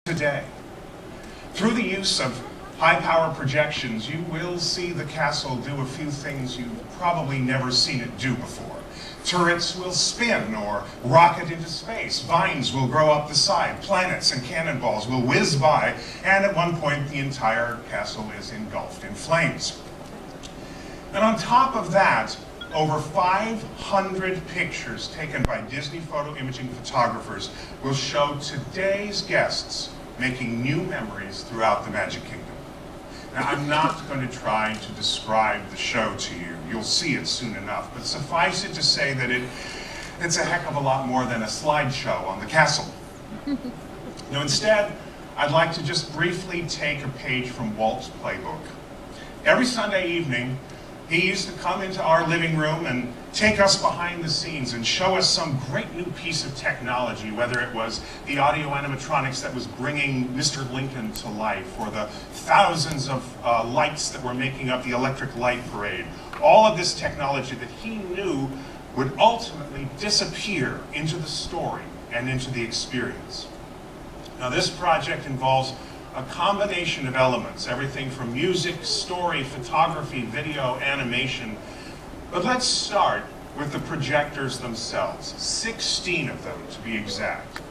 today. Through the use of high-power projections, you will see the castle do a few things you've probably never seen it do before. Turrets will spin or rocket into space. Vines will grow up the side. Planets and cannonballs will whiz by, and at one point the entire castle is engulfed in flames. And on top of that, over 500 pictures taken by Disney photo imaging photographers will show today's guests making new memories throughout the Magic Kingdom. Now, I'm not going to try to describe the show to you. You'll see it soon enough, but suffice it to say that it's a heck of a lot more than a slideshow on the castle. Now, instead, I'd like to just briefly take a page from Walt's playbook. Every Sunday evening, he used to come into our living room and take us behind the scenes and show us some great new piece of technology, whether it was the audio animatronics that was bringing Mr. Lincoln to life, or the thousands of lights that were making up the electric light parade. All of this technology that he knew would ultimately disappear into the story and into the experience. Now, this project involves a combination of elements, everything from music, story, photography, video, animation. But let's start with the projectors themselves, 16 of them to be exact.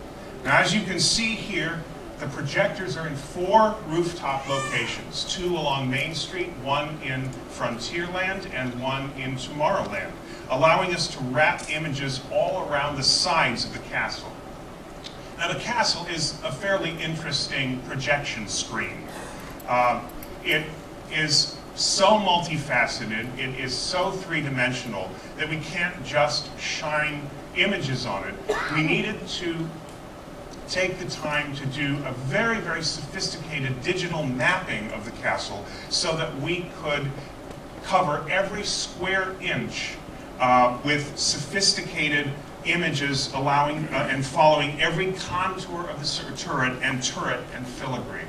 Now, as you can see here, the projectors are in 4 rooftop locations, 2 along Main Street, 1 in Frontierland, and 1 in Tomorrowland, allowing us to wrap images all around the sides of the castle. Now, the castle is a fairly interesting projection screen. It is so multifaceted, it is so three-dimensional that we can't just shine images on it. We needed to take the time to do a very, very sophisticated digital mapping of the castle so that we could cover every square inch with sophisticated images, allowing and following every contour of the turret and filigree,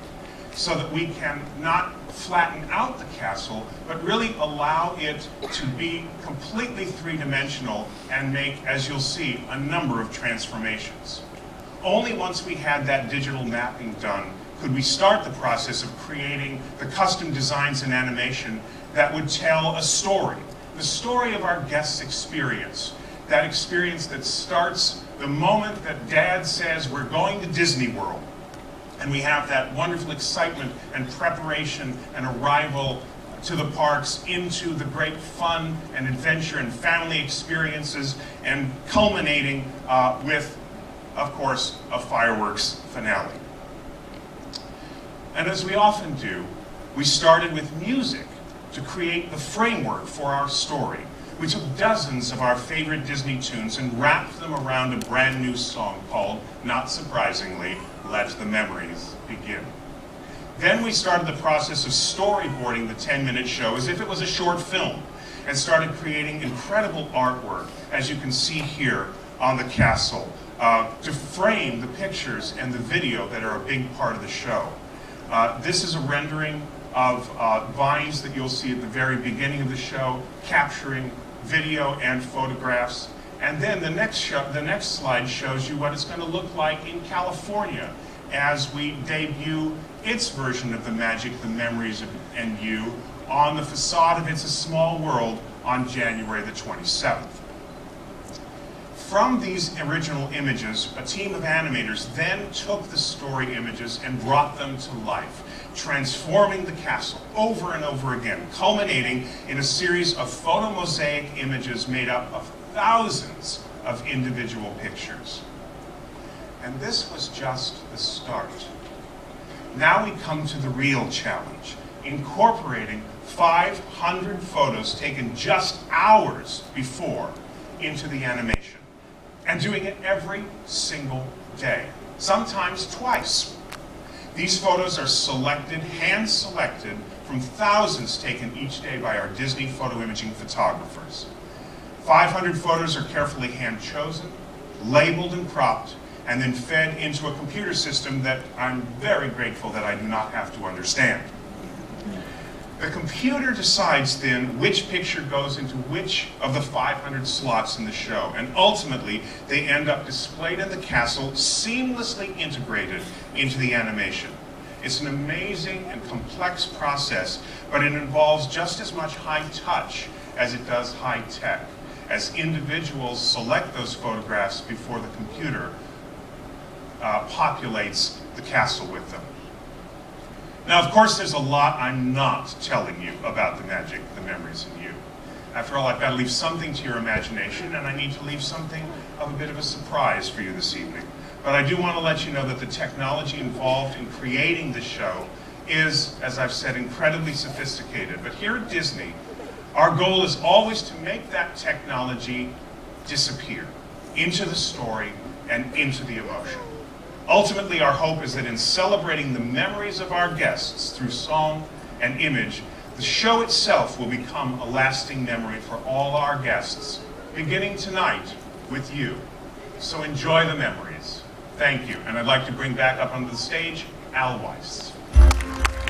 so that we can not flatten out the castle, but really allow it to be completely three-dimensional and make, as you'll see, a number of transformations. Only once we had that digital mapping done could we start the process of creating the custom designs and animation that would tell a story, the story of our guests' experience. That experience that starts the moment that Dad says we're going to Disney World, and we have that wonderful excitement and preparation and arrival to the parks, into the great fun and adventure and family experiences, and culminating with, of course, a fireworks finale. And as we often do, we started with music to create the framework for our story. We took dozens of our favorite Disney tunes and wrapped them around a brand new song called, not surprisingly, Let the Memories Begin. Then we started the process of storyboarding the 10-minute show as if it was a short film, and started creating incredible artwork, as you can see here on the castle, to frame the pictures and the video that are a big part of the show. This is a rendering of vines that you'll see at the very beginning of the show, capturing video and photographs. And then the next slide shows you what it's going to look like in California as we debut its version of the Magic, the Memories and You on the facade of It's a Small World on January the 27th. From these original images, a team of animators then took the story images and brought them to life, transforming the castle over and over again, culminating in a series of photomosaic images made up of thousands of individual pictures. And this was just the start. Now we come to the real challenge, incorporating 500 photos taken just hours before into the animation, and doing it every single day, sometimes twice. These photos are selected, hand-selected, from thousands taken each day by our Disney photo imaging photographers. 500 photos are carefully hand-chosen, labeled and cropped, and then fed into a computer system that I'm very grateful that I do not have to understand. The computer decides then which picture goes into which of the 500 slots in the show, and ultimately they end up displayed in the castle, seamlessly integrated into the animation. It's an amazing and complex process, but it involves just as much high touch as it does high tech, as individuals select those photographs before the computer populates the castle with them. Now, of course, there's a lot I'm not telling you about the magic, the memories in you. After all, I've got to leave something to your imagination, and I need to leave something of a bit of a surprise for you this evening. But I do want to let you know that the technology involved in creating the show is, as I've said, incredibly sophisticated. But here at Disney, our goal is always to make that technology disappear into the story and into the emotion. Ultimately, our hope is that in celebrating the memories of our guests through song and image, the show itself will become a lasting memory for all our guests, beginning tonight with you. So enjoy the memories. Thank you. And I'd like to bring back up onto the stage Al Weiss.